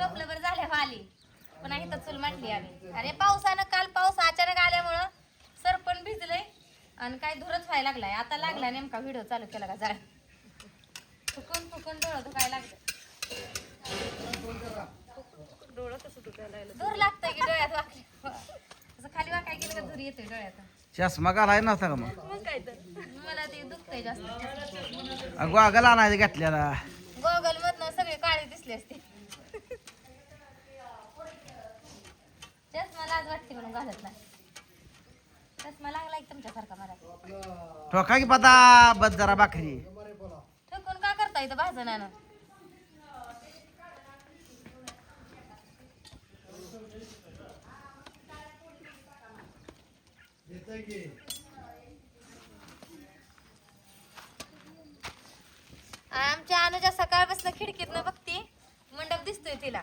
टोपलंभर झाल्यावर आली पुन्हा इथं चूल मांडली आम्ही. अरे पावसानं काल पाऊस अचानक आल्यामुळं सरपण भिजलंय आणि काय धुरच व्हायला लागलाय. आता लागला नेमका व्हिडिओ चालू केला का जरा फुकून फुकून डोळं दुखायला लागलं. डोळं कसं दुखायला लागलं धूर लागतंय की डोळ्यात वाकले असं खाली वाकाय गेलं का धूर येतोय डोळ्यात. चष्मा घालाय नव्हता का मग? मग काय तर मला ते दुखतंय जास्त. गोगल आणायचं घेतल्याला गोगल मधनं सगळे काळे दिसले असते. चष्मा लाज वाटते म्हणून घालत नाही. चष्मा लागला की तुमच्यासारखा मला. ठोका की पता बस जरा भाकरी ठोकून का करता इथं भाजणानं? आमच्या अनुजा सकाळपासून खिडकीतनं बघती मंडप दिसतोय तिला.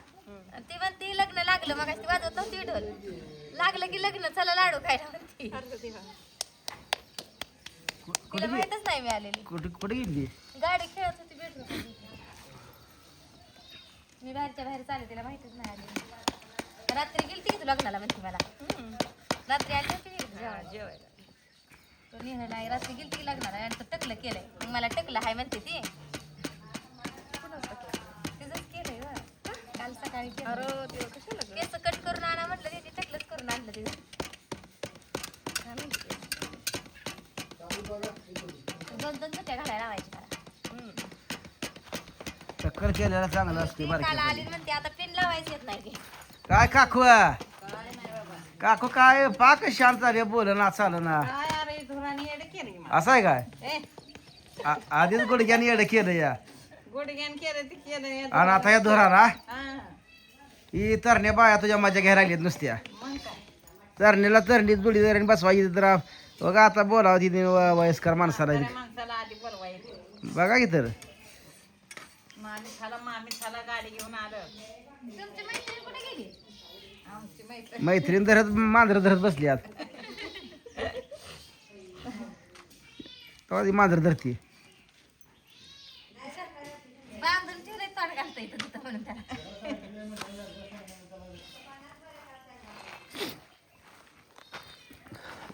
ती म्हणती लग्न लागलं मग ती वाजवत नव्हती ढोल. लागलं की लग्न चला लाडू खायला म्हणती. तिला माहितच नाही मिळालेली. कुठे गेली? गाडी खेळत होती बेडरूम. मी बाहेरच्या बाहेर चालले तिला माहितच नाही आली. रात्री गेलती की तू लग्नाला म्हणते मला. रात्री आली होती जेवायला. तो निघाला नाही रात्री गेलती की लग्नाला आणि तो टकलं केलंय. मग मला टकलं हाय म्हणते ती. तिचंच केलंय ग काल सकाळी केस कट करून आणा म्हटलं तिथे टकलंच करून आणलं तिचं. दोन दोन चुट्या घालायला लावायची मला. टक्कर केलेला चांगलं असते ती काल आली म्हणते आता पिन लावायची येत नाही की. काय काकू काकू काय पाक शांत रे बोल ना चाल ना असं आहे काय आधीच गुडघ्याने येडं केलं या आणि आता या धोरा ना ही तरण्या बाया तुझ्या मजा घ्यायला लागलीत नुसत्या. तरणीला तरणीत जोडीदाराने बसवायची तर बघा आता बोलावं तिथे वयस्कर माणसाला बघा की तर गाडी घेऊन आलं. तुमची मैत्रीण कुठे गेली? आमची मैत्रीण मैत्रीण धरत मांजर धरत बसली आत तेव्हा ती मांजर धरती. बांधून ठेवलंय तोंड घालता येतं तिथं म्हणून त्याला.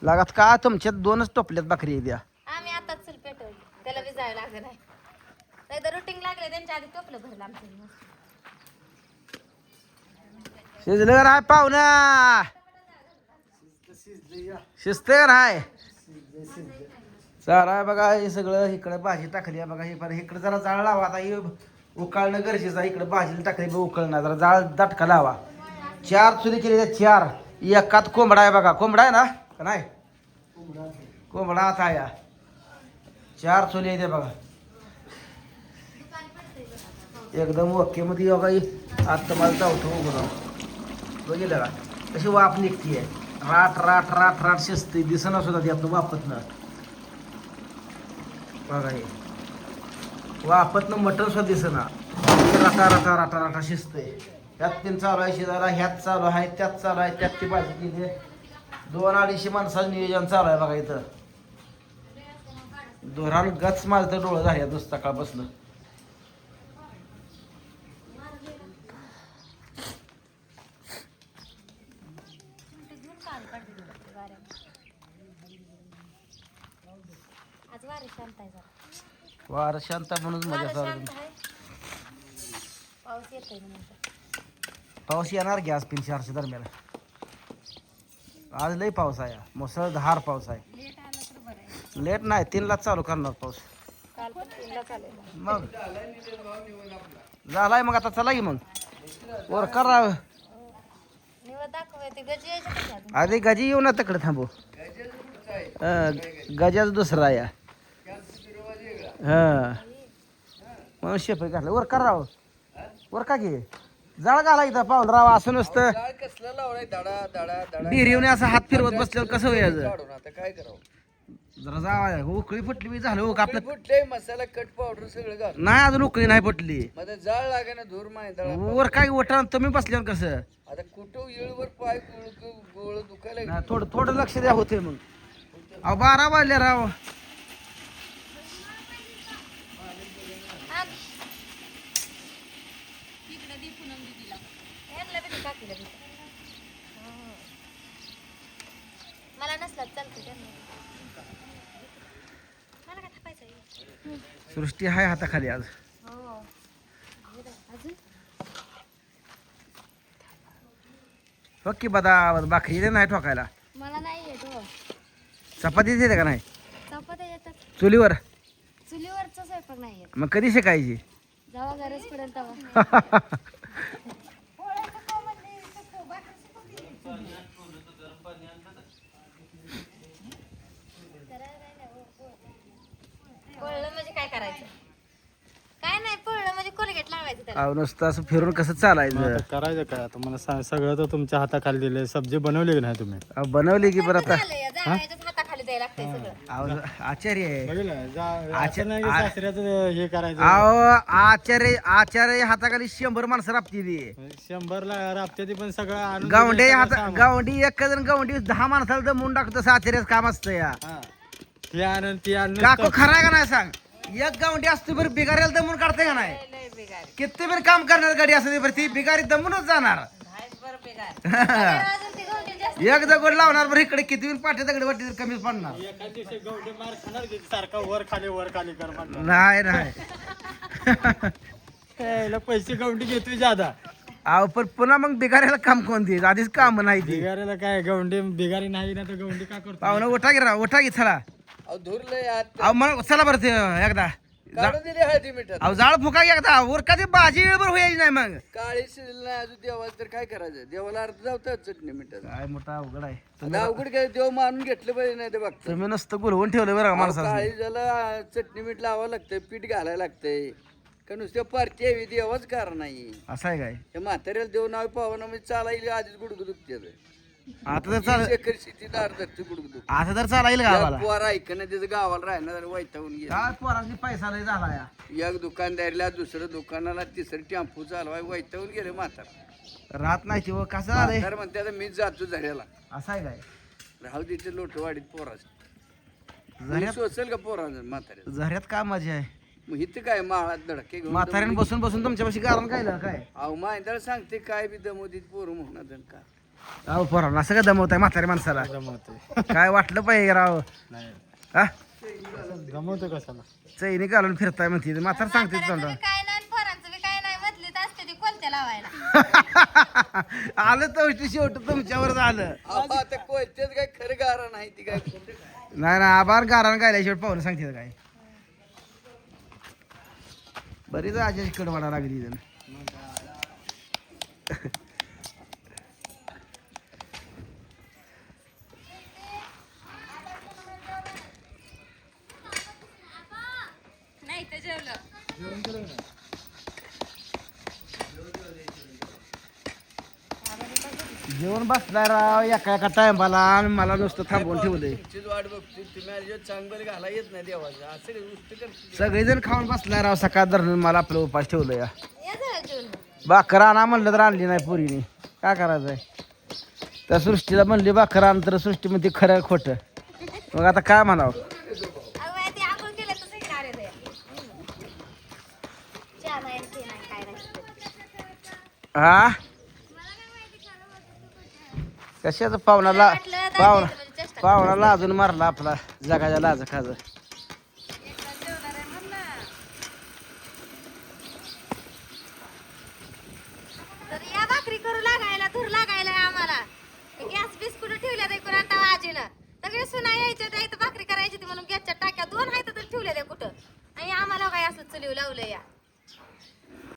लागात का तुमच्यात दोनच टोपल्यात भाकरी द्या. आम्ही आताच चूल पेटवली त्याला विजायला लागलं नाही. नाही तर रुटीन लागले त्यांच्या आधी टोपलं भरलं आमचं. शिजलं का नाही पाहुणा? शिजतंय का नाही? चालाय बघा हे सगळं इकडं भाजी टाकली आहे बघा. हे पण इकडे जरा जाळ लावा. आता हे उकाळणं गरजेचं आहे. इकडे भाजीला टाकली उकळणं जरा जाळ दाटका लावा. 4 चुली केली 4. एकात कोंबडा आहे बघा. कोंबडा आहे ना का नाही? कोंबडा आता या 4 चुली आहे बघा एकदम ओके मध्ये बघा. आता मला चावतो उघडा बघितलं का कशी वाफ निघतीये. राट राट राट राट शिजते दिसणं सुद्धा त्यातनं वापतनं बघा. हे वापतनं मटण सुद्धा दिसना राटा राटा राटा राटा शिजतंय. ह्यात तीन चालू आहे शिजायला. ह्यात चालू आहे त्यात चालू आहे त्यात ती भाजी केली. 2-250 माणसाचं नियोजन चालू आहे बघा इथं. धोरण गच माझं तर डोळं झाले नुसतं सकाळ बसलं. आज वारे शांत आहे जरा. वार शांत म्हणून मजा वारं चालू. शांत आहे. पाऊस येतोय म्हणून. पाऊस येणार की आज 3-4च्या दरम्यान. आज लई पाऊस आहे. मुसळधार पाऊस आहे. लेट आला तर बरं आहे. लेट नाही 3ला चालू करणार पाऊस. काल पण 3ला चालेल. मग झालाय मग आता चला की मग वर करा. निवड दाखवूया ते गजी यायचं कशात. अरे गजी येऊ ना तिकडे थांबू. गजाच दुसरा या हा मग शेप घातलं वर करा वर का घे जाळ घाला इथं पाहून राव. असं नसतं डिरीवने असं हात फिरवत बसल्यावर कसं व्हायचं. काय करावं जरा जावा उकळी फुटली बी झालं हो का आपलं. फुटले मसाला कट पावडर सगळं घाल. नाही अजून उकळी नाही फुटली. मध्ये जाळ लागे ना धूर माहिती वर काय वटा तुम्ही बसल्यावर कसं. आता कुठं येळवर पाय गोळ दुखायला नाही, थोडं थोडं लक्ष द्या होते मग. अहो 12 वाजले राव. इकडे दे पूनम दीदीला. तिला बी. मला नसला चालतं त्यांना. मला काय थापायचं. सृष्टी हाय हाताखाली आज. हो अजून बघ की बदा भाकरी दे नाही ठोकायला. मला नाही येत हो. चपाती देते का नाही चपात्या येतात. चुलीवर? चुलीवरचा स्वयंपाक नाही येत. मग कधी शिकायची? जेव्हा गरज पडेल तेव्हा. पळलं म्हणजे काय करायचं? काय नाही, पळलं म्हणजे कोलगेट लावायचं त्याला. अहो नुसतं असं फिरून कसं चालायचं? आता करायचं काय आता मला सगळं तर तुमच्या हाताखाली दिले. सब्जी बनवली की नाही तुम्ही? अहो, बनवली की बरं आता. झालंय, जाळ्याच्याच हाताखाली द्यायला लागतंय सगळं. अहो आचार्य आहे. बघितलं आचार- असं नाही की सासऱ्याचं हे करायचं. अहो आचार्य हाताखाली 100 माणसं राबती ती. 100ला राबते ती पण सगळं आणून गावंडी दिलं हात सगळं सामान. गावंडी एक जण गावंडी 10 माणसाला दमून टाकतो. तसं आचार्याचं काम असतं या. हा. ती आणून ती आणून काको खराय का नाही सांग? एक गावंडी असतो बरं बिगाऱ्याला दमून काढते का नाही? लय बिगार किती बरं काम करणार गाडी असते बरं ती बिगारी दमूनच जाणार. आहेच बरं बिगार अजून ती गवंडी जास्त. एक दगड लावणार बरं इकडे किती बी पाठी दगड वाटते तर कमीच पडणार. एखाद दिवशी गवंडी मार खाणार की सारखा वर खाली कर म्हणणार. नाही नाही यायला पैसे गवंडी घेतोय जादा. अहो पण पुन्हा मग बिगाऱ्याला काम कोण देईल? आधीच काम नाही ती. बिगारीला काय गवंडी बिगारी नाही ना तर गवंडी का करतो? पाहुणं उठा की राव, उठा की चला. अहो धुरलंय आत अहो मग चला बरं ते एकदा काढून दिली हळदी मिठात अहो जाळ फुका की एकदा वर कधी भाजी वेळभर व्हायची नाही मग. काळी शिजली नाही अजून देवाला तर काय करायचं? देवाला अर्ध जावतं चटणी मिठात. काय मोठा अवघड आहे. आता अवघड काय देव मानून घेतलं पाहिजे नाही ते बघतो. तुम्ही नुसतं गुलवून ठेवलं बरं का माणसाला. काळी ज्याला चटणी मीठ लावावं लागतंय, पीठ घालायला लागतंय. का नुसत्या पार्टी यावी देवाच कारण नाही. असं आहे काय? त्या म्हाताऱ्याला देव नाव पावना म्हणजे चालायला आधीच गुडगु दुखते. आता तर चाल एकर शेती दार धरते गुडगु दुखते. आता तर चालायला गावाला. पोर ऐकणं त्याचं गावाला राहणं वैतावून गेलं. काय पोरांनी पैसा लय झाला या. एक दुकानदारीला दुसरं दुकानाला तिसरं टेम्पो चालवाय वैतावून गेले म्हातार. राहत नाही ती कसं झालंय? म्हातार म्हणते आता मीच जातो झऱ्याला. असं आहे काय? राहू तिथे लोटवाडीत पोराच झऱ्यात सोचल का पोराचं म्हाताऱ्या? झऱ्यात काय मजा आहे? मग इथं काय माळात धडके घेऊन म्हाताऱ्याने बसून बसून तुमच्यापाशी कारण काय झालं काय? अहो माहिती सांगते काय बी दमोदीत पोरं म्हणणार का. अहो पोरांना असं काय दमवताय म्हाताऱ्या माणसाला? जमवते काय वाटलं पाहिजे राव? नाही हा जमवते कशाला? चैनी घालून फिरताय म्हणते म्हातार सांगते म्हाताऱ्याचं तोंडावर. बी काय नाही आणि पोरांचं बी काय नाही, बदलीत असते ती कोणत्या लावायला. आलं तर शेवट तुमच्यावर झालं. अहो, आता कोणतेच काय खरं गारा नाही ती काय खोटं काय. नाही ना आभार गारण गायला शेवट पाहून सांगते काय. बरीच आजी कडवाडा लागली जण. नाही तर जेवलं. जेवण बसलाय राव एका एका टायमाला आणि मला नुसतं थांबवून ठेवलंय. तुमचीच वाट बघते तुम्ही आली चांगलं घाला येत नाही देवाचं असं काही गोष्ट करते. सगळेजण खाऊन बसलाय राव सकाळ धरून मला आपलं उपास ठेवलं या. या झालं जेवण. भाकर आणा म्हणलं तर आणली नाही पुरीने. काय करायचंय? त्या सृष्टीला म्हणली भाकर आण तर सृष्टी म्हणते खरं खोटं. मग आता काय म्हणावं? अगं बाई, ते आंघोळ केलं तर सगळी नारे द्या. चहा नाही आणि ते नाही, काय नाही. हा कशाचं पाहुणाला वाटलं तर पाहुणा म्हणजे चेष्टा. पाहुणा लाजून मारला आपला जगाच्या लाज खाज.